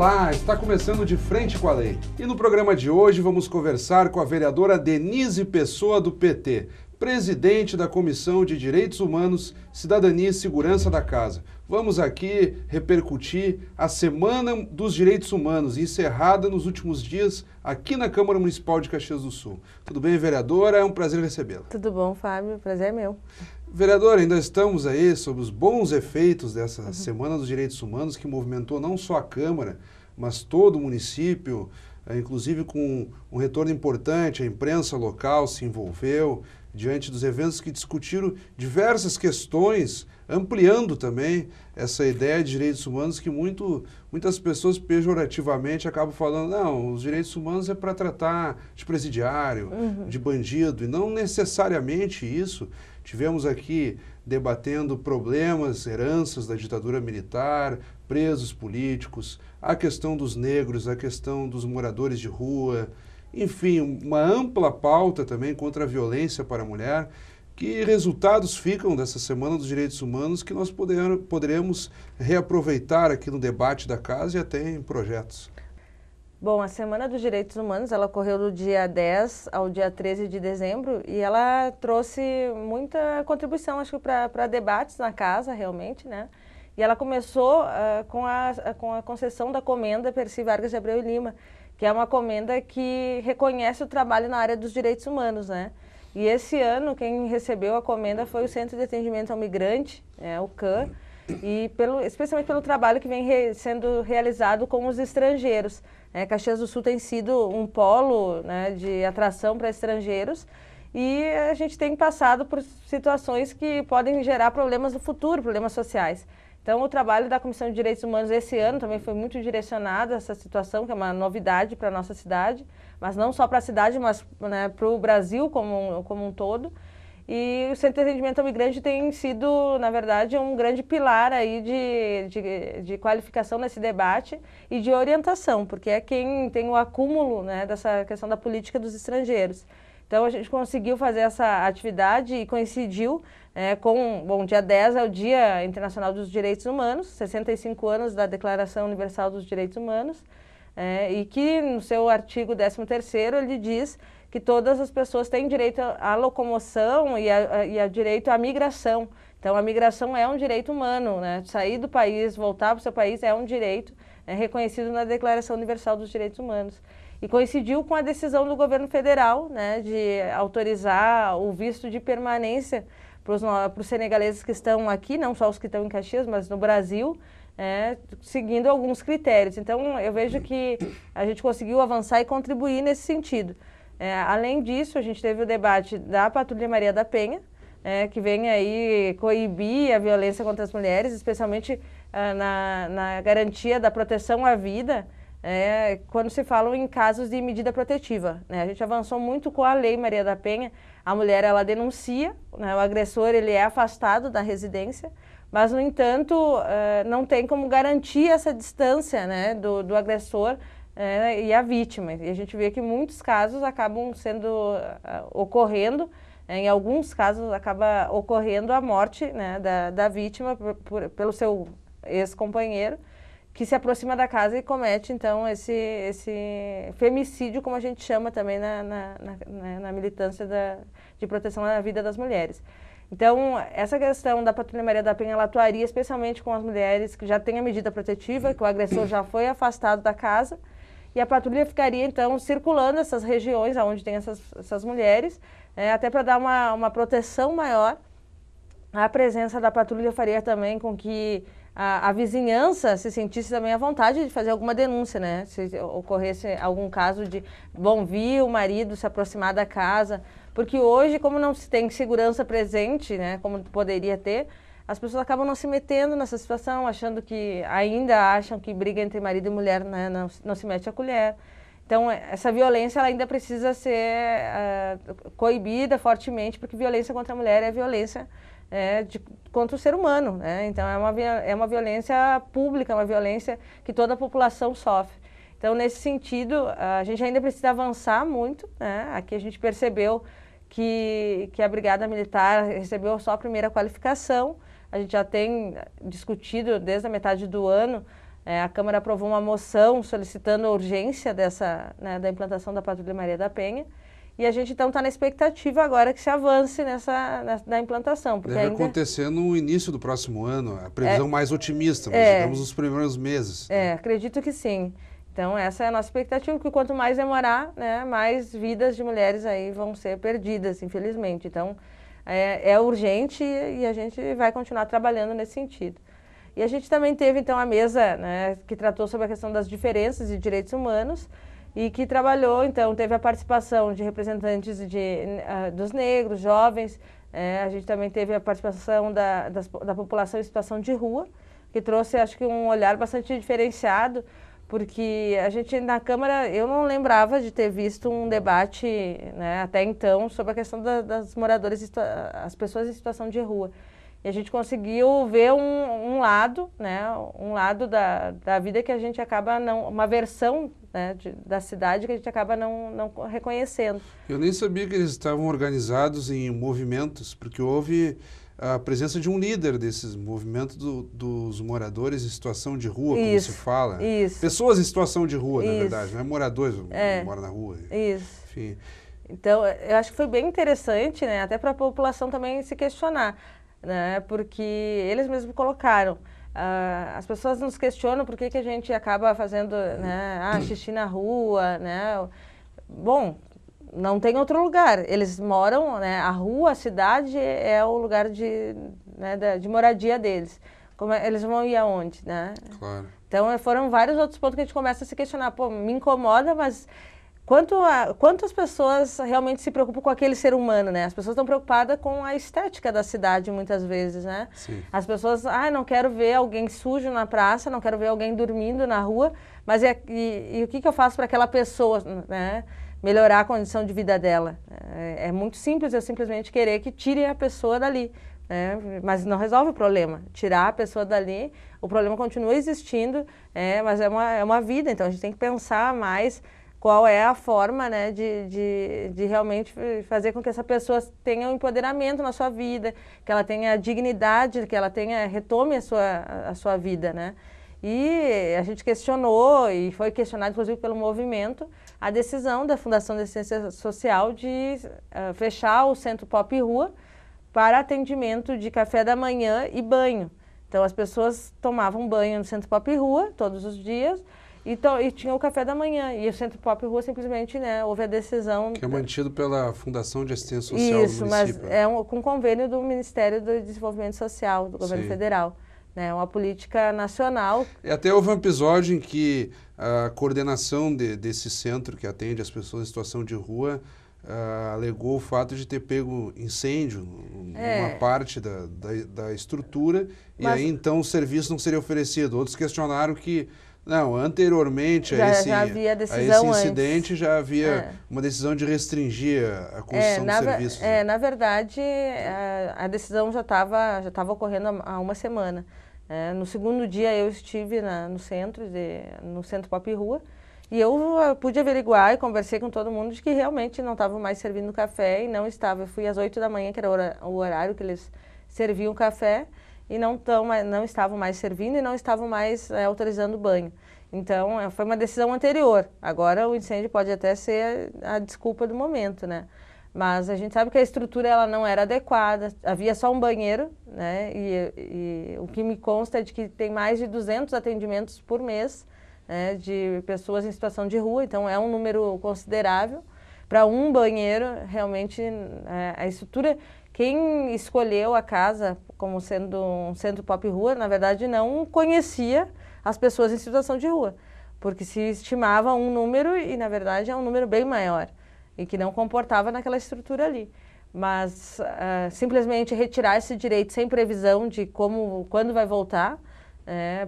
Olá, está começando De Frente com a Lei. E no programa de hoje vamos conversar com a vereadora Denise Pessoa, do PT, presidente da Comissão de Direitos Humanos, Cidadania e Segurança da Casa. Vamos aqui repercutir a Semana dos Direitos Humanos, encerrada nos últimos dias aqui na Câmara Municipal de Caxias do Sul. Tudo bem, vereadora? É um prazer recebê-la. Tudo bom, Fábio? Prazer é meu. Vereadora, ainda estamos aí sobre os bons efeitos dessa Semana dos Direitos Humanos, que movimentou não só a Câmara, mas todo o município, inclusive com um retorno importante, a imprensa local se envolveu diante dos eventos que discutiram diversas questões, ampliando também essa ideia de direitos humanos que muitas pessoas pejorativamente acabam falando, não, os direitos humanos é para tratar de presidiário, de bandido, e não necessariamente isso. Tivemos aqui debatendo problemas, heranças da ditadura militar, presos políticos, a questão dos negros, a questão dos moradores de rua, enfim, uma ampla pauta também contra a violência para a mulher. Que resultados ficam dessa Semana dos Direitos Humanos que nós poderemos reaproveitar aqui no debate da casa e até em projetos? Bom, a Semana dos Direitos Humanos, ela ocorreu do dia 10 ao dia 13 de dezembro e ela trouxe muita contribuição, acho que para debates na casa, realmente, né? E ela começou com a concessão da comenda Percy Vargas de Abreu e Lima, que é uma comenda que reconhece o trabalho na área dos direitos humanos, né? E esse ano, quem recebeu a comenda foi o Centro de Atendimento ao Migrante, o CAM, e especialmente pelo trabalho que vem sendo realizado com os estrangeiros. Caxias do Sul tem sido um polo, né, de atração para estrangeiros e a gente tem passado por situações que podem gerar problemas no futuro, problemas sociais. Então, o trabalho da Comissão de Direitos Humanos esse ano também foi muito direcionado a essa situação, que é uma novidade para a nossa cidade, mas não só para a cidade, mas, né, para o Brasil como um todo. E o Centro de Atendimento ao Migrante tem sido, na verdade, um grande pilar aí de qualificação nesse debate e de orientação, porque é quem tem o acúmulo, né, dessa questão da política dos estrangeiros. Então, a gente conseguiu fazer essa atividade e coincidiu bom, dia 10 é o Dia Internacional dos Direitos Humanos, 65 anos da Declaração Universal dos Direitos Humanos, e que no seu artigo 13º ele diz que todas as pessoas têm direito à locomoção e a direito à migração. Então, a migração é um direito humano, né? Sair do país, voltar para o seu país é um direito reconhecido na Declaração Universal dos Direitos Humanos. E coincidiu com a decisão do governo federal, né, de autorizar o visto de permanência para os senegaleses que estão aqui, não só os que estão em Caxias, mas no Brasil, seguindo alguns critérios. Então, eu vejo que a gente conseguiu avançar e contribuir nesse sentido. Além disso, a gente teve o debate da Patrulha Maria da Penha, que vem aí coibir a violência contra as mulheres, especialmente na garantia da proteção à vida, quando se fala em casos de medida protetiva. A gente avançou muito com a Lei Maria da Penha. A mulher, ela denuncia, né, o agressor ele é afastado da residência, mas, no entanto, não tem como garantir essa distância, né, do agressor e a vítima. E a gente vê que muitos casos acabam ocorrendo, em alguns casos acaba ocorrendo a morte, né, da vítima pelo seu ex-companheiro, que se aproxima da casa e comete, então, esse femicídio, como a gente chama também na militância de proteção à vida das mulheres. Então, essa questão da Patrulha Maria da Penha, ela atuaria especialmente com as mulheres que já têm a medida protetiva, que o agressor já foi afastado da casa, e a patrulha ficaria, então, circulando essas regiões onde tem essas mulheres, até para dar uma proteção maior. A presença da patrulha faria também com que a vizinhança se sentisse também à vontade de fazer alguma denúncia, né? Se ocorresse algum caso de, vi o marido se aproximar da casa, porque hoje, como não se tem segurança presente, né, como poderia ter, as pessoas acabam não se metendo nessa situação, ainda acham que briga entre marido e mulher, né, não se mete a colher. Então, essa violência ela ainda precisa ser coibida fortemente, porque violência contra a mulher é violência contra o ser humano, né? Então, é uma violência pública, uma violência que toda a população sofre. Então, nesse sentido, a gente ainda precisa avançar muito, né? Aqui a gente percebeu que a Brigada Militar recebeu só a primeira qualificação. A gente já tem discutido desde a metade do ano A Câmara aprovou uma moção solicitando a urgência dessa, né, da implantação da Patrulha Maria da Penha. E a gente então está na expectativa agora que se avance na implantação. Porque deve ainda acontecer no início do próximo ano, a previsão mais otimista, mas digamos nos primeiros meses. Acredito que sim. Então essa é a nossa expectativa, que quanto mais demorar, né, mais vidas de mulheres aí vão ser perdidas, infelizmente. Então é urgente e a gente vai continuar trabalhando nesse sentido. E a gente também teve então a mesa, né, que tratou sobre a questão das diferenças de direitos humanos, e que trabalhou, então, teve a participação de representantes dos negros, jovens, a gente também teve a participação da população em situação de rua, que trouxe, acho que, um olhar bastante diferenciado, porque a gente, na Câmara, eu não lembrava de ter visto um debate, né, até então, sobre a questão das moradores, as pessoas em situação de rua. E a gente conseguiu ver um lado, né, um lado da vida que a gente acaba não, uma versão, né, da cidade que a gente acaba não reconhecendo. Eu nem sabia que eles estavam organizados em movimentos, porque houve a presença de um líder desses movimentos dos moradores em situação de rua, como se fala. Isso. Pessoas em situação de rua, na verdade, não é moradores, moram na rua. Isso. Enfim. Então, eu acho que foi bem interessante, né, até para a população também se questionar, né, porque eles mesmos colocaram. As pessoas nos questionam por que a gente acaba fazendo, né, xixi na rua, né? Bom, não tem outro lugar. Eles moram, né, a rua, a cidade é o lugar de moradia deles. Eles vão ir aonde, né? Claro. Então foram vários outros pontos que a gente começa a se questionar. Pô, me incomoda, mas quantas pessoas realmente se preocupam com aquele ser humano, né? As pessoas estão preocupadas com a estética da cidade, muitas vezes, né? Sim. As pessoas, não quero ver alguém sujo na praça, não quero ver alguém dormindo na rua, mas e o que eu faço para aquela pessoa, né, melhorar a condição de vida dela? É muito simples eu simplesmente querer que tirem a pessoa dali, né? Mas não resolve o problema. Tirar a pessoa dali, o problema continua existindo, mas é uma vida, então a gente tem que pensar mais qual é a forma, né, de realmente fazer com que essa pessoa tenha um empoderamento na sua vida, que ela tenha dignidade, que ela retome a sua vida, né? E a gente questionou, e foi questionado inclusive pelo movimento, a decisão da Fundação de Assistência Social de fechar o Centro Pop Rua para atendimento de café da manhã e banho. Então as pessoas tomavam banho no Centro Pop Rua todos os dias, e tinha o café da manhã, e o Centro Pop Rua simplesmente, né, houve a decisão... Que é mantido pela Fundação de Assistência Social do município. Mas com convênio do Ministério do Desenvolvimento Social, do Governo Federal. Né, uma política nacional. E até houve um episódio em que a coordenação desse centro que atende as pessoas em situação de rua alegou o fato de ter pego incêndio numa parte da estrutura, e aí então o serviço não seria oferecido. Outros questionaram que não, anteriormente a esse incidente já havia uma decisão de restringir a concessão de serviços. Na verdade, a decisão já estava ocorrendo há uma semana. No segundo dia eu estive no centro Pop Rua, e eu pude averiguar e conversei com todo mundo de que realmente não estavam mais servindo café, e não estava. Eu fui às 8 da manhã, que era o horário que eles serviam café, e não estavam mais servindo e não estavam mais autorizando banho. Então, foi uma decisão anterior. Agora, o incêndio pode até ser a desculpa do momento, né? Mas a gente sabe que a estrutura ela não era adequada, havia só um banheiro, né? E o que me consta é de que tem mais de 200 atendimentos por mês, né, de pessoas em situação de rua, então é um número considerável. Para um banheiro, realmente, a estrutura... Quem escolheu a casa como sendo um centro Pop Rua, na verdade, não conhecia as pessoas em situação de rua, porque se estimava um número e, na verdade, é um número bem maior, e que não comportava naquela estrutura ali. Mas simplesmente retirar esse direito sem previsão de quando vai voltar,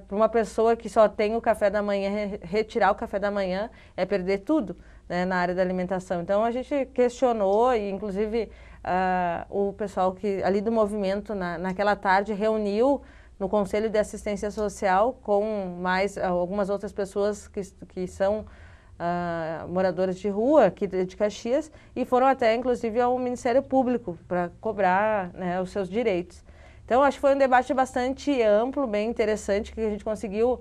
para uma pessoa que só tem o café da manhã, retirar o café da manhã é perder tudo, né, na área da alimentação. Então a gente questionou, e inclusive o pessoal ali do movimento naquela tarde reuniu no Conselho de Assistência Social com mais algumas outras pessoas que são moradores de rua aqui de Caxias, e foram até inclusive ao Ministério Público para cobrar, né, os seus direitos. Então acho que foi um debate bastante amplo, bem interessante, que a gente conseguiu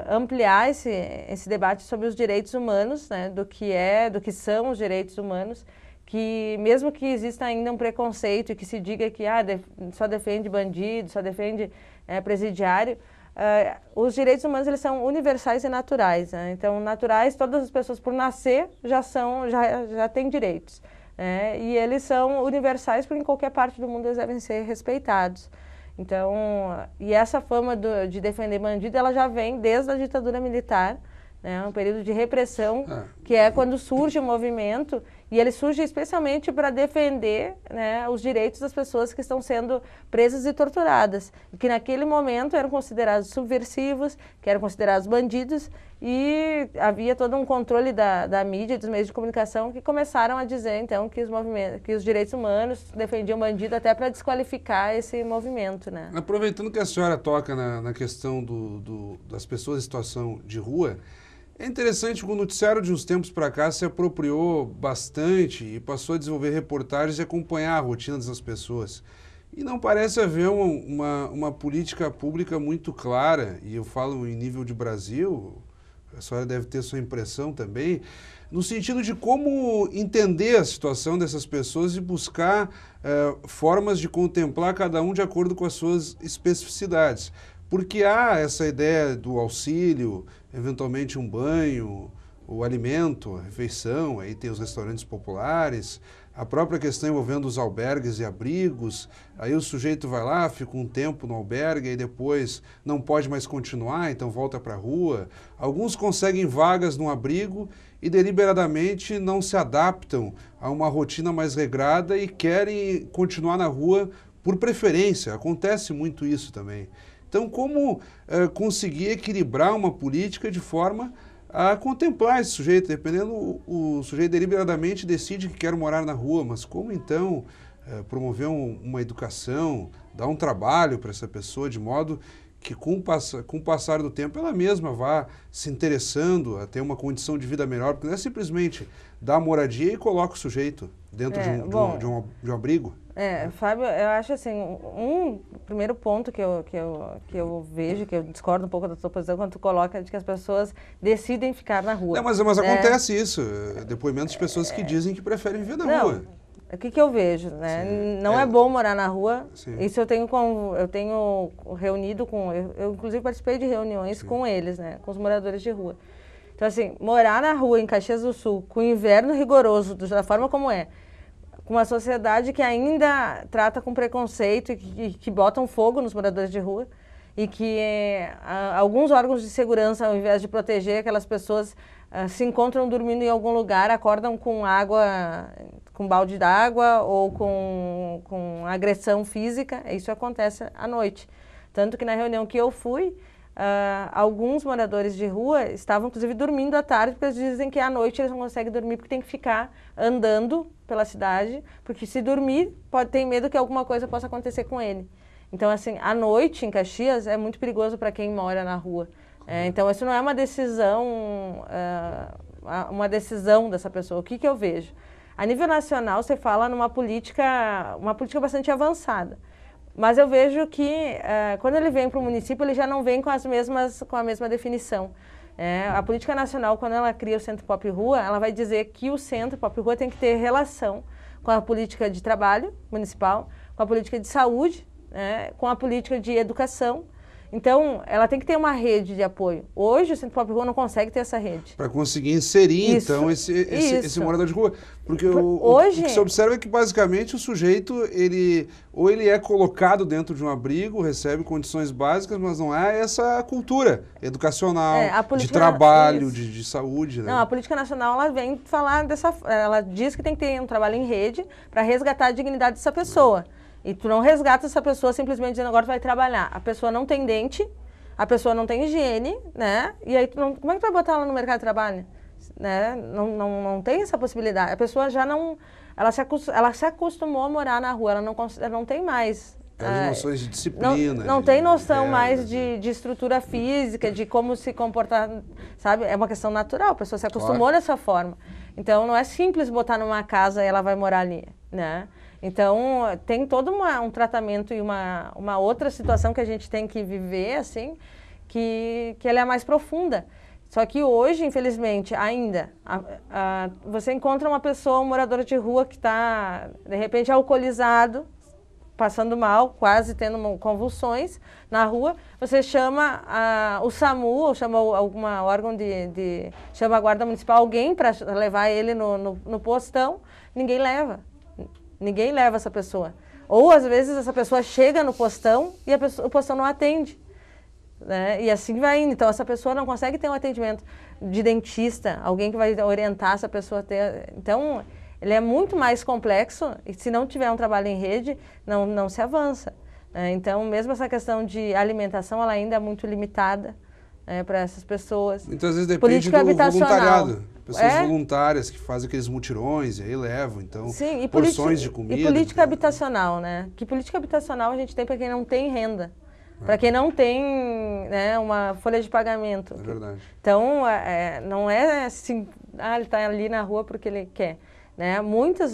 ampliar esse debate sobre os direitos humanos, né, do que são os direitos humanos, que mesmo que exista ainda um preconceito e que se diga que só defende bandido, só defende presidiário, os direitos humanos eles são universais e naturais, né? Então, naturais, todas as pessoas por nascer já têm direitos, né? E eles são universais porque em qualquer parte do mundo eles devem ser respeitados. Então, e essa fama de defender bandido, ela já vem desde a ditadura militar, né? Um período de repressão, que é quando surge o movimento, e ele surge especialmente para defender, né, os direitos das pessoas que estão sendo presas e torturadas, e que naquele momento eram considerados subversivos, que eram considerados bandidos, e havia todo um controle da mídia e dos meios de comunicação que começaram a dizer, então, que os direitos humanos defendiam bandido até para desqualificar esse movimento, né? Aproveitando que a senhora toca na questão das pessoas em situação de rua, é interessante que o noticiário de uns tempos para cá se apropriou bastante e passou a desenvolver reportagens e acompanhar a rotina dessas pessoas. E não parece haver uma política pública muito clara, e eu falo em nível de Brasil, a senhora deve ter sua impressão também, no sentido de como entender a situação dessas pessoas e buscar formas de contemplar cada um de acordo com as suas especificidades. Porque há essa ideia do auxílio, eventualmente um banho, o alimento, a refeição, aí tem os restaurantes populares, a própria questão envolvendo os albergues e abrigos, aí o sujeito vai lá, fica um tempo no albergue e depois não pode mais continuar, então volta para a rua. Alguns conseguem vagas no abrigo e deliberadamente não se adaptam a uma rotina mais regrada e querem continuar na rua por preferência, acontece muito isso também. Então, como conseguir equilibrar uma política de forma a contemplar esse sujeito? Dependendo, o sujeito deliberadamente decide que quer morar na rua, mas como então promover uma educação, dar um trabalho para essa pessoa, de modo que com o passar do tempo ela mesma vá se interessando a ter uma condição de vida melhor, porque não é simplesmente dar moradia e coloca o sujeito dentro de um abrigo. Fábio, eu acho assim, um primeiro ponto que eu vejo, que eu discordo um pouco da sua posição, quando tu coloca de que as pessoas decidem ficar na rua. Não, mas acontece isso, depoimentos de pessoas que dizem que preferem viver na rua. O que eu vejo, né? Sim. Não é bom morar na rua. Sim. Isso eu tenho reunido com... Eu inclusive participei de reuniões com eles, né? Com os moradores de rua. Então, assim, morar na rua em Caxias do Sul, com o inverno rigoroso, da forma como é, com uma sociedade que ainda trata com preconceito e que botam fogo nos moradores de rua, e que alguns órgãos de segurança, ao invés de proteger aquelas pessoas, se encontram dormindo em algum lugar, acordam com água, com balde d'água ou com agressão física. Isso acontece à noite. Tanto que na reunião que eu fui, alguns moradores de rua estavam inclusive dormindo à tarde, porque eles dizem que à noite eles não conseguem dormir porque tem que ficar andando pela cidade, porque se dormir, tem medo que alguma coisa possa acontecer com ele. Então, assim, à noite em Caxias é muito perigoso para quem mora na rua. Então, isso não é uma decisão dessa pessoa. O que eu vejo? A nível nacional, você fala numa política bastante avançada. Mas eu vejo que quando ele vem para o município, ele já não vem com a mesma definição. A política nacional, quando ela cria o Centro Pop Rua, ela vai dizer que o Centro Pop Rua tem que ter relação com a política de trabalho municipal, com a política de saúde, com a política de educação. Então, ela tem que ter uma rede de apoio. Hoje, o Centro Pop Rua não consegue ter essa rede. Para conseguir inserir, então, esse morador de rua. Porque o que se observa é que, basicamente, o sujeito, ou ele é colocado dentro de um abrigo, recebe condições básicas, mas não há essa cultura educacional, de trabalho, de saúde. Né? Não, a política nacional, ela vem falar ela diz que tem que ter um trabalho em rede para resgatar a dignidade dessa pessoa. E tu não resgata essa pessoa simplesmente dizendo agora tu vai trabalhar. A pessoa não tem dente, a pessoa não tem higiene, né? E aí como é que tu vai botar ela no mercado de trabalho? Né? Não tem essa possibilidade. A pessoa já não... Ela se acostumou a morar na rua, ela não tem mais... As noções de disciplina. Não tem noção mais de estrutura física, de como se comportar, sabe? É uma questão natural, a pessoa se acostumou dessa forma. Então, não é simples botar numa casa e ela vai morar ali, né? Então, tem todo um tratamento e uma outra situação que a gente tem que viver, assim, que ela é a mais profunda. Só que hoje, infelizmente, ainda, você encontra uma pessoa, um morador de rua que está, de repente, alcoolizado, passando mal, quase tendo convulsões na rua, você chama o SAMU, ou chama algum órgão chama a guarda municipal, alguém para levar ele no postão, ninguém leva essa pessoa. Ou, às vezes, essa pessoa chega no postão e o postão não atende. Né? E assim vai indo. Então, essa pessoa não consegue ter um atendimento de dentista, alguém que vai orientar essa pessoa a ter. Então, ele é muito mais complexo e se não tiver um trabalho em rede, não se avança. Né? Então, mesmo essa questão de alimentação, ela ainda é muito limitada, né, para essas pessoas. Muitas vezes depende do voluntariado. Pessoas voluntárias que fazem aqueles mutirões e aí levam, então, sim, porções de comida. E política habitacional, né? Que política habitacional a gente tem para quem não tem renda? Para quem não tem, né, uma folha de pagamento. É verdade. Então, não é assim, ele está ali na rua porque ele quer. Né? Muitas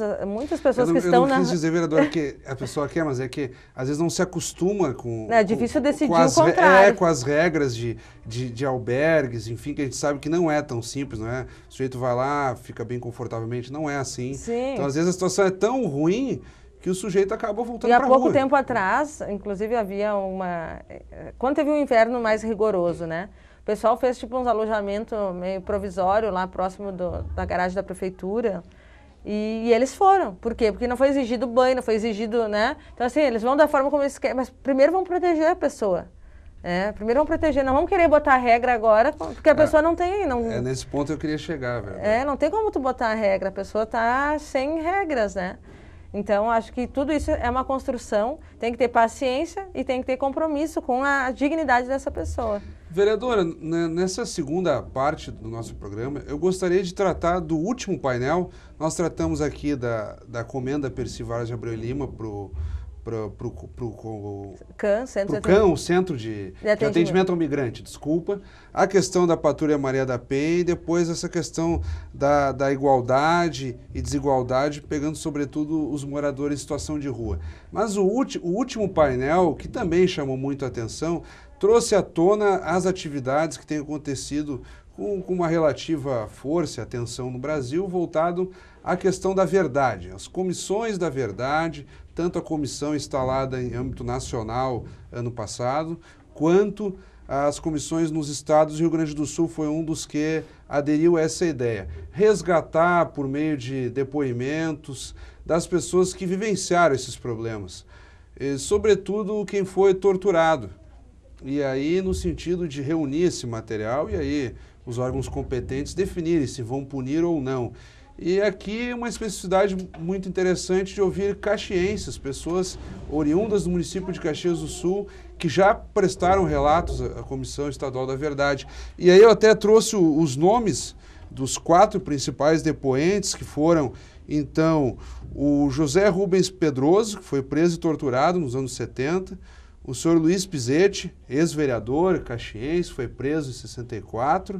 pessoas que estão na... Eu não quis dizer, vereador, que a pessoa quer, mas é que às vezes não se acostuma com... É difícil decidir o contrário. Com as regras de albergues, enfim, que a gente sabe que não é tão simples, não é? O sujeito vai lá, fica bem confortavelmente, não é assim. Sim. Então, às vezes a situação é tão ruim que o sujeito acaba voltando para a rua. E há pouco tempo atrás, inclusive, havia quando teve um inverno mais rigoroso, né? O pessoal fez tipo uns alojamentos meio provisório lá próximo da garagem da prefeitura. E eles foram. Por quê? Porque não foi exigido banho, não foi exigido, né? Então, assim, eles vão da forma como eles querem, mas primeiro vão proteger a pessoa. Primeiro vão proteger, não vamos querer botar regra agora, porque a pessoa não tem... nesse ponto eu queria chegar, velho. Não tem como tu botar a regra, a pessoa está sem regras, né? Então, acho que tudo isso é uma construção, tem que ter paciência e tem que ter compromisso com a dignidade dessa pessoa. Vereadora, nessa segunda parte do nosso programa, eu gostaria de tratar do último painel. Nós tratamos aqui da Comenda Percival de Abreu e Lima para o CAN, o Centro de Atendimento ao Migrante, desculpa. A questão da Patrulha Maria da Penha e depois essa questão da igualdade e desigualdade, pegando sobretudo os moradores em situação de rua. Mas o último painel, que também chamou muito a atenção, trouxe à tona as atividades que têm acontecido com uma relativa força e atenção no Brasil, voltado à questão da verdade, as comissões da verdade, tanto a comissão instalada em âmbito nacional ano passado, quanto as comissões nos estados. Rio Grande do Sul foi um dos que aderiu a essa ideia. Resgatar por meio de depoimentos das pessoas que vivenciaram esses problemas, e, sobretudo quem foi torturado. E aí, no sentido de reunir esse material e aí os órgãos competentes definirem se vão punir ou não. E aqui uma especificidade muito interessante de ouvir caxienses, pessoas oriundas do município de Caxias do Sul, que já prestaram relatos à Comissão Estadual da Verdade. E aí eu até trouxe os nomes dos 4 principais depoentes, que foram, então, o José Rubens Pedroso, que foi preso e torturado nos anos 70, o senhor Luiz Pizetti, ex-vereador caxiense, foi preso em 64,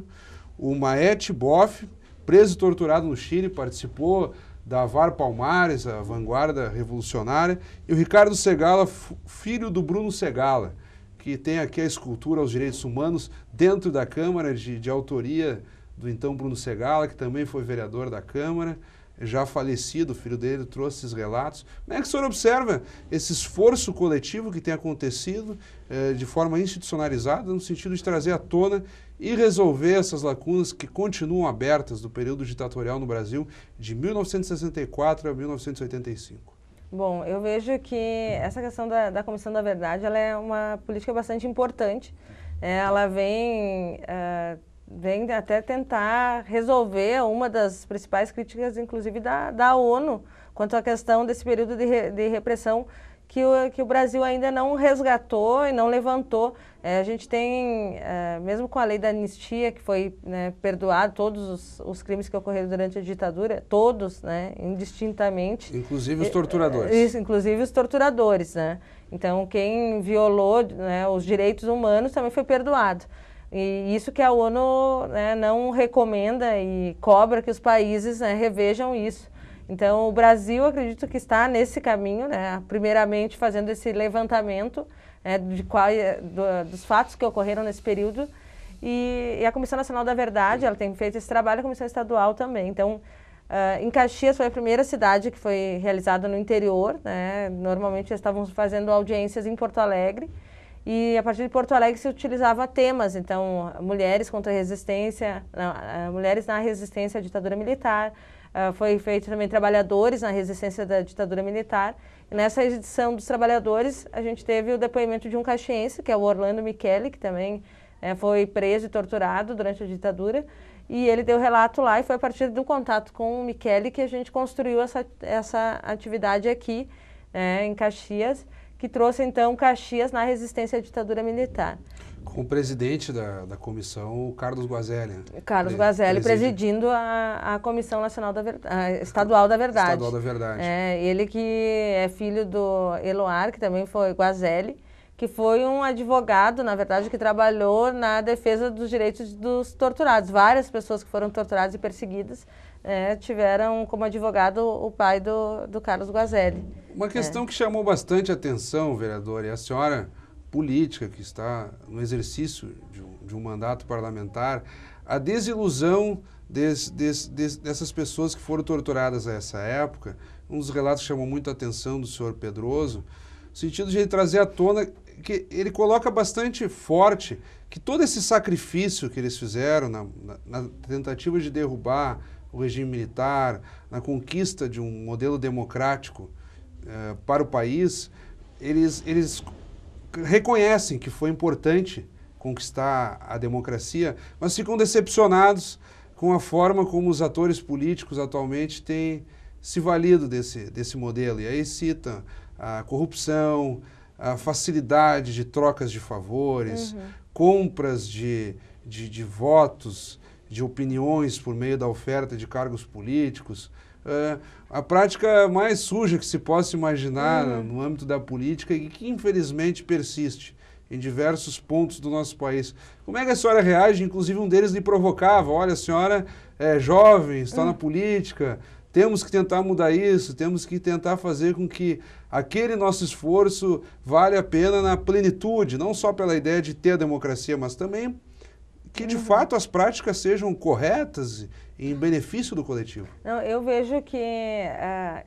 o Maete Boff, preso e torturado no Chile, participou da VAR Palmares, a vanguarda revolucionária, e o Ricardo Segala, filho do Bruno Segala, que tem aqui a escultura aos direitos humanos dentro da Câmara, de autoria do então Bruno Segala, que também foi vereador da Câmara, já falecido, o filho dele trouxe esses relatos. Como é que o senhor observa esse esforço coletivo que tem acontecido de forma institucionalizada, no sentido de trazer à tona e resolver essas lacunas que continuam abertas do período ditatorial no Brasil, de 1964 a 1985? Bom, eu vejo que essa questão da Comissão da Verdade, ela é uma política bastante importante. Ela vem até tentar resolver uma das principais críticas, inclusive da ONU, quanto à questão desse período de repressão que o Brasil ainda não resgatou e não levantou. A gente tem, mesmo com a lei da anistia, que foi, né, perdoado todos os crimes que ocorreram durante a ditadura, todos, né, indistintamente. Inclusive os torturadores. Isso, inclusive os torturadores, né? Então, quem violou, né, os direitos humanos também foi perdoado. E isso que a ONU, né, não recomenda e cobra que os países, né, revejam isso. Então, o Brasil, acredito que está nesse caminho, né, primeiramente fazendo esse levantamento dos fatos que ocorreram nesse período. E a Comissão Nacional da Verdade, ela tem feito esse trabalho, a Comissão Estadual também. Então, em Caxias foi a primeira cidade que foi realizada no interior, né? Normalmente estávamos fazendo audiências em Porto Alegre, e a partir de Porto Alegre se utilizava temas, então, mulheres contra a resistência, mulheres na resistência à ditadura militar, foi feito também trabalhadores na resistência da ditadura militar. E nessa edição dos trabalhadores, a gente teve o depoimento de um caxiense, que é o Orlando Michele, que também foi preso e torturado durante a ditadura, e ele deu relato lá, e foi a partir do contato com o Michele que a gente construiu essa atividade aqui, em Caxias, que trouxe então Caxias na resistência à ditadura militar. Com o presidente da comissão, o Carlos Guazelli. Carlos Guazelli presidindo a Comissão Nacional Estadual da Verdade. Estadual da Verdade. Ele que é filho do Eloar, que também foi Guazelli, que foi um advogado, na verdade, que trabalhou na defesa dos direitos dos torturados. Várias pessoas que foram torturadas e perseguidas tiveram como advogado o pai do Carlos Guazelli. Uma questão que chamou bastante atenção, vereador, é a senhora política que está no exercício de um mandato parlamentar, a desilusão dessas pessoas que foram torturadas a essa época. Um dos relatos que chamou muito a atenção do senhor Pedroso, no sentido de ele trazer à tona que ele coloca bastante forte que todo esse sacrifício que eles fizeram na tentativa de derrubar o regime militar, na conquista de um modelo democrático para o país, eles reconhecem que foi importante conquistar a democracia, mas ficam decepcionados com a forma como os atores políticos atualmente têm se valido desse modelo. E aí cita a corrupção, a facilidade de trocas de favores, compras de votos, de opiniões por meio da oferta de cargos políticos, a prática mais suja que se possa imaginar no âmbito da política e que infelizmente persiste em diversos pontos do nosso país. Como é que a senhora reage? Inclusive um deles lhe provocava: olha, a senhora é jovem, está na política, temos que tentar mudar isso, temos que tentar fazer com que aquele nosso esforço valha a pena na plenitude, não só pela ideia de ter a democracia, mas também que de fato as práticas sejam corretas e em benefício do coletivo. Não, eu vejo que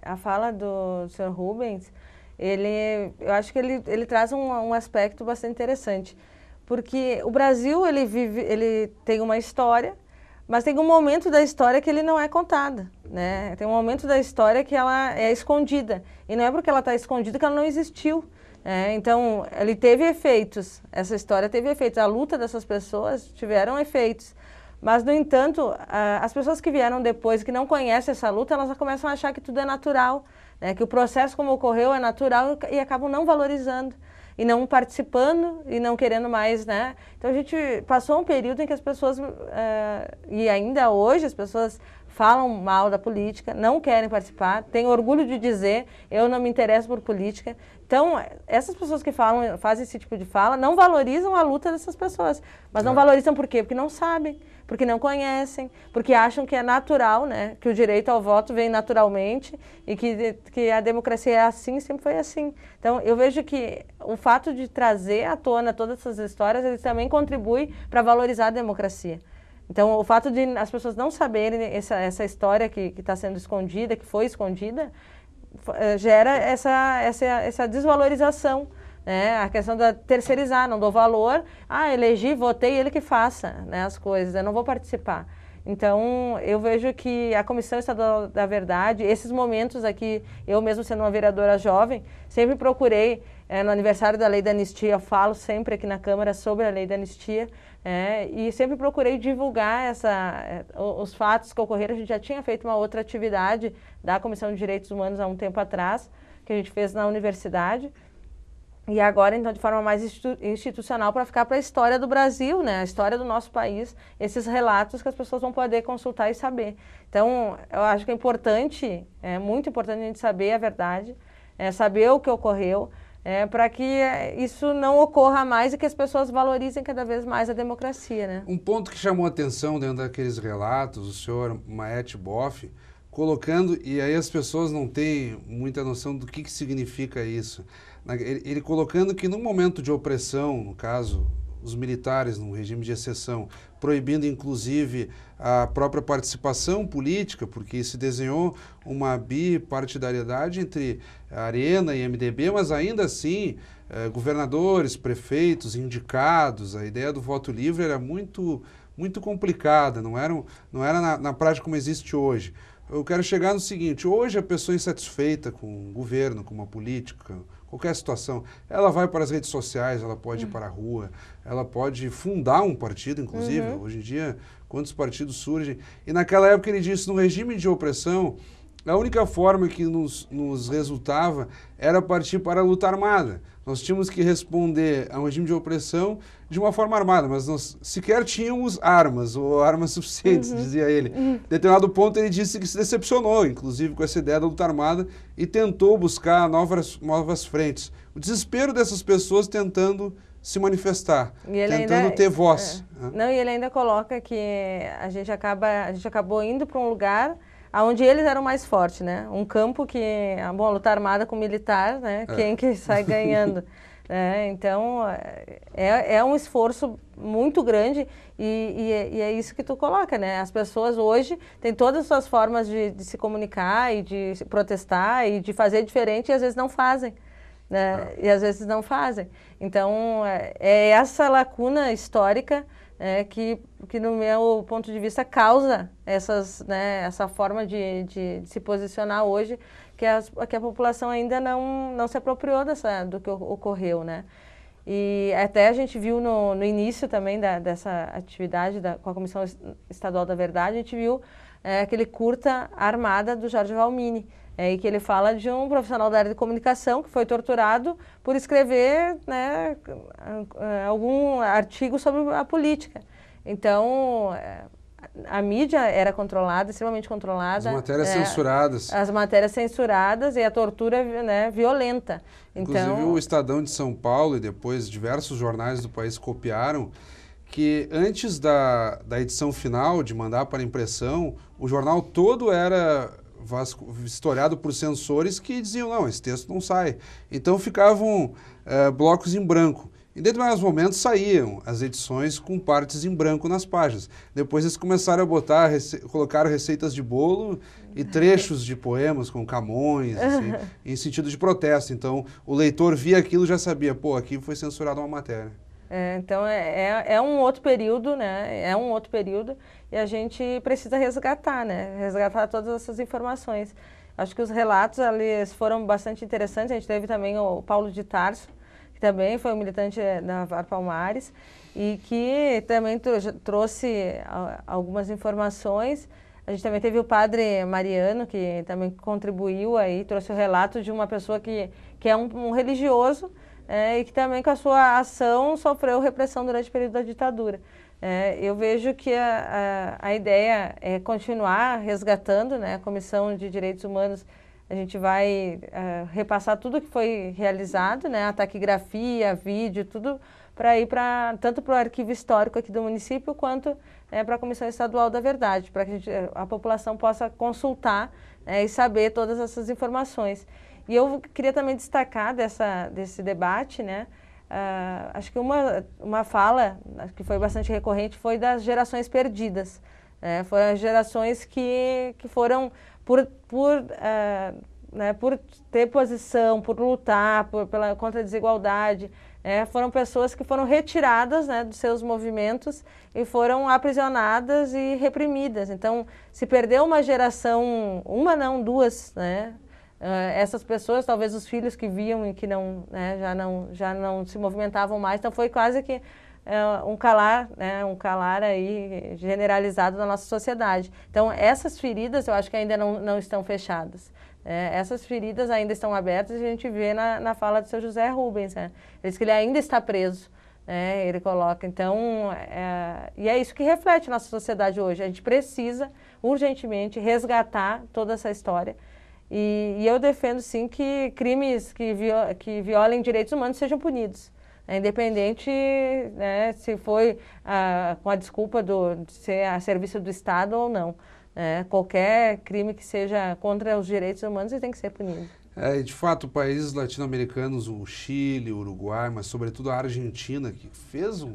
a fala do Sr. Rubens, eu acho que ele traz um aspecto bastante interessante, porque o Brasil ele tem uma história, mas tem um momento da história que ele não é contada, né? Tem um momento da história que ela é escondida, e não é porque ela está escondida que ela não existiu. Então, ele teve efeitos, essa história teve efeitos, a luta dessas pessoas tiveram efeitos, mas, no entanto, as pessoas que vieram depois, que não conhecem essa luta, elas começam a achar que tudo é natural, né? Que o processo como ocorreu é natural e acabam não valorizando, e não participando, e não querendo mais, né? Então, a gente passou um período em que as pessoas, e ainda hoje, as pessoas falam mal da política, não querem participar, têm orgulho de dizer: eu não me interesso por política. Então, essas pessoas que fazem esse tipo de fala, não valorizam a luta dessas pessoas. Mas não valorizam por quê? Porque não sabem, porque não conhecem, porque acham que é natural, né? Que o direito ao voto vem naturalmente e que a democracia é assim, sempre foi assim. Então, eu vejo que o fato de trazer à tona todas essas histórias, ele também contribui para valorizar a democracia. Então, o fato de as pessoas não saberem essa história que está sendo escondida, que foi escondida, gera essa desvalorização, né? A questão da terceirizar, não dou valor, elegi, votei, ele que faça, né, as coisas, eu não vou participar. Então, eu vejo que a Comissão Estadual da Verdade, esses momentos aqui, eu mesmo sendo uma vereadora jovem, sempre procurei, no aniversário da Lei da Anistia, falo sempre aqui na Câmara sobre a Lei da Anistia, e sempre procurei divulgar os fatos que ocorreram. A gente já tinha feito uma outra atividade da Comissão de Direitos Humanos há um tempo atrás, que a gente fez na universidade, e agora, então, de forma mais institucional, para ficar para a história do Brasil, né? A história do nosso país, esses relatos que as pessoas vão poder consultar e saber. Então, eu acho que é muito importante a gente saber a verdade, saber o que ocorreu, para que isso não ocorra mais e que as pessoas valorizem cada vez mais a democracia, né? Um ponto que chamou a atenção dentro daqueles relatos, o senhor Maete Boff colocando, e aí as pessoas não têm muita noção do que significa isso. Ele colocando que no momento de opressão, no caso, os militares num regime de exceção, proibindo inclusive a própria participação política, porque se desenhou uma bipartidariedade entre a Arena e MDB, mas ainda assim, governadores, prefeitos, indicados, a ideia do voto livre era muito complicada, não era na prática como existe hoje. Eu quero chegar no seguinte: hoje a pessoa insatisfeita com o governo, com uma política, qualquer situação, ela vai para as redes sociais, ela pode ir para a rua, ela pode fundar um partido, inclusive. Hoje em dia, quantos partidos surgem? E naquela época ele disse, no regime de opressão, a única forma que nos resultava era partir para a luta armada. Nós tínhamos que responder a um regime de opressão de uma forma armada, mas nós sequer tínhamos armas, ou armas suficientes, dizia ele. Em determinado ponto ele disse que se decepcionou, inclusive, com essa ideia da luta armada e tentou buscar novas frentes. O desespero dessas pessoas tentando se manifestar, tentando ter voz. Não, e ele ainda coloca que a gente acabou indo para um lugar onde eles eram mais fortes, né? Um campo que, bom, a luta armada com militar, né? Quem que sai ganhando? Então, é um esforço muito grande e é isso que tu coloca, né? As pessoas hoje têm todas as suas formas de se comunicar e de protestar e de fazer diferente e às vezes não fazem, né? E às vezes não fazem. Então, é essa lacuna histórica que no meu ponto de vista causa essa forma de se posicionar hoje, que a população ainda não se apropriou do que ocorreu, né? E até a gente viu no início também dessa atividade com a Comissão Estadual da Verdade, a gente viu aquele curta Armada do Jorge Valmini, e que ele fala de um profissional da área de comunicação que foi torturado por escrever, né, algum artigo sobre a política. Então, a mídia era controlada, extremamente controlada. As matérias censuradas. As matérias censuradas e a tortura, né, violenta. Inclusive o Estadão de São Paulo e depois diversos jornais do país copiaram que antes da edição final, de mandar para impressão, o jornal todo era vistoriado por censores que diziam, não, esse texto não sai. Então ficavam blocos em branco. Em determinados momentos saíam as edições com partes em branco nas páginas. Depois eles começaram a colocaram receitas de bolo e trechos de poemas com Camões, assim, em sentido de protesto. Então o leitor via aquilo e já sabia, pô, aqui foi censurada uma matéria. Então é um outro período, né? É um outro período e a gente precisa resgatar, né? Resgatar todas essas informações. Acho que os relatos ali foram bastante interessantes. A gente teve também o Paulo de Tarso, que também foi um militante da VAR Palmares e que também trouxe algumas informações. A gente também teve o padre Mariano, que também contribuiu aí, trouxe o relato de uma pessoa que é um religioso, e que também com a sua ação sofreu repressão durante o período da ditadura. Eu vejo que a ideia é continuar resgatando, né? A Comissão de Direitos Humanos, a gente vai repassar tudo que foi realizado, né? A taquigrafia, vídeo, tudo para ir tanto para o arquivo histórico aqui do município, quanto para a Comissão Estadual da Verdade, para que a população possa consultar e saber todas essas informações. E eu queria também destacar desse debate, né? Acho que uma fala que foi bastante recorrente foi das gerações perdidas. Foram as gerações que foram, por ter posição, por lutar contra a desigualdade, foram pessoas que foram retiradas, né, dos seus movimentos e foram aprisionadas e reprimidas. Então, se perdeu uma geração, uma não, duas, né? Essas pessoas, talvez os filhos que viam e que não, né, já não se movimentavam mais, então foi quase que um calar aí generalizado na nossa sociedade. Então essas feridas eu acho que ainda não estão fechadas. Essas feridas ainda estão abertas e a gente vê na fala do seu José Rubens, né? Ele diz que ele ainda está preso, ele coloca. Então, e é isso que reflete a nossa sociedade hoje. A gente precisa urgentemente resgatar toda essa história. E eu defendo, sim, que crimes que violem direitos humanos sejam punidos. Independente, né, se foi com a desculpa de ser a serviço do Estado ou não. Qualquer crime que seja contra os direitos humanos ele tem que ser punido. De fato, países latino-americanos, o Chile, o Uruguai, mas sobretudo a Argentina, que fez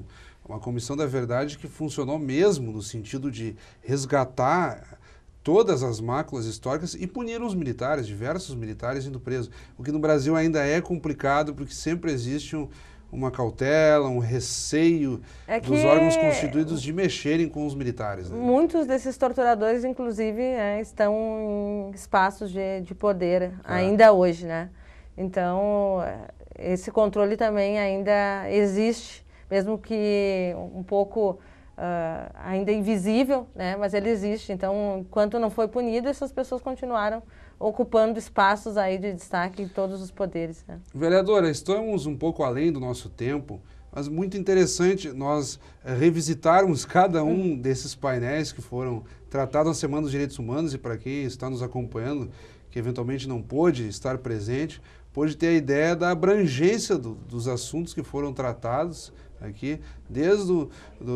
uma comissão da verdade que funcionou mesmo no sentido de resgatar todas as máculas históricas e punir os militares, diversos militares indo presos. O que no Brasil ainda é complicado, porque sempre existe uma cautela, um receio dos órgãos constituídos de mexerem com os militares. Né? Muitos desses torturadores, inclusive, estão em espaços de poder ainda hoje, né? Então, esse controle também ainda existe, mesmo que um pouco ainda invisível, né? Mas ele existe. Então, enquanto não foi punido, essas pessoas continuaram ocupando espaços aí de destaque em todos os poderes. Né? Vereadora, estamos um pouco além do nosso tempo, mas muito interessante nós revisitarmos cada um desses painéis que foram tratados na Semana dos Direitos Humanos, e para quem está nos acompanhando, que eventualmente não pôde estar presente, pôde ter a ideia da abrangência dos assuntos que foram tratados aqui, desde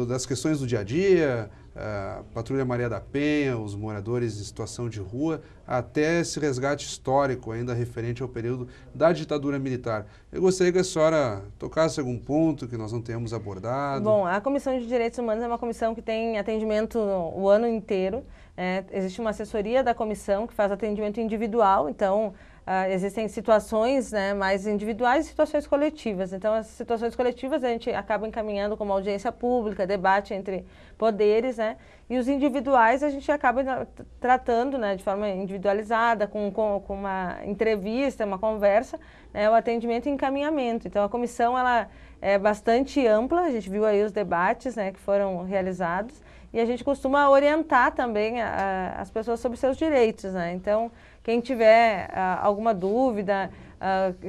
das questões do dia a dia, a Patrulha Maria da Penha, os moradores em situação de rua, até esse resgate histórico ainda referente ao período da ditadura militar. Eu gostaria que a senhora tocasse algum ponto que nós não tenhamos abordado. Bom, a Comissão de Direitos Humanos é uma comissão que tem atendimento o ano inteiro. Existe uma assessoria da comissão que faz atendimento individual, então existem situações, né, mais individuais e situações coletivas. Então, as situações coletivas a gente acaba encaminhando como audiência pública, debate entre poderes, né, e os individuais a gente acaba tratando, né, de forma individualizada, com uma entrevista, uma conversa, né, o atendimento e encaminhamento. Então, a comissão ela é bastante ampla, a gente viu aí os debates, né, que foram realizados, e a gente costuma orientar também as pessoas sobre seus direitos, né? Então, quem tiver alguma dúvida,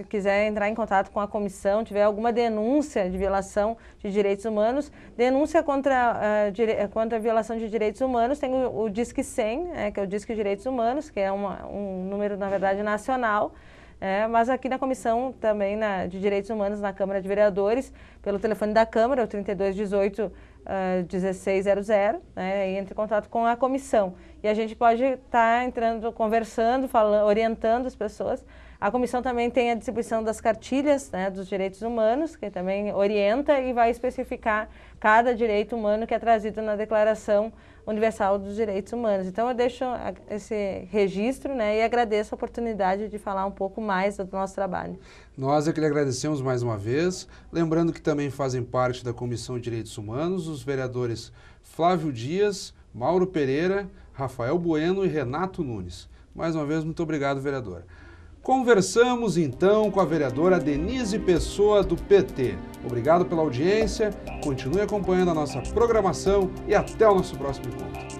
quiser entrar em contato com a comissão, tiver alguma denúncia de violação de direitos humanos, denúncia contra a violação de direitos humanos, tem o Disque 100, que é o Disque Direitos Humanos, que é um número, na verdade, nacional. Mas aqui na Comissão também de Direitos Humanos, na Câmara de Vereadores, pelo telefone da Câmara, o 3218-1600, né, e entre em contato com a comissão. E a gente pode estar entrando, conversando, falando, orientando as pessoas. A comissão também tem a distribuição das cartilhas, né, dos direitos humanos, que também orienta e vai especificar cada direito humano que é trazido na Declaração Universal dos Direitos Humanos. Então, eu deixo esse registro, né, e agradeço a oportunidade de falar um pouco mais do nosso trabalho. Nós é que lhe agradecemos mais uma vez, lembrando que também fazem parte da Comissão de Direitos Humanos os vereadores Flávio Dias, Mauro Pereira, Rafael Bueno e Renato Nunes. Mais uma vez, muito obrigado, vereadora. Conversamos então com a vereadora Denise Pessoa, do PT. Obrigado pela audiência, continue acompanhando a nossa programação e até o nosso próximo encontro.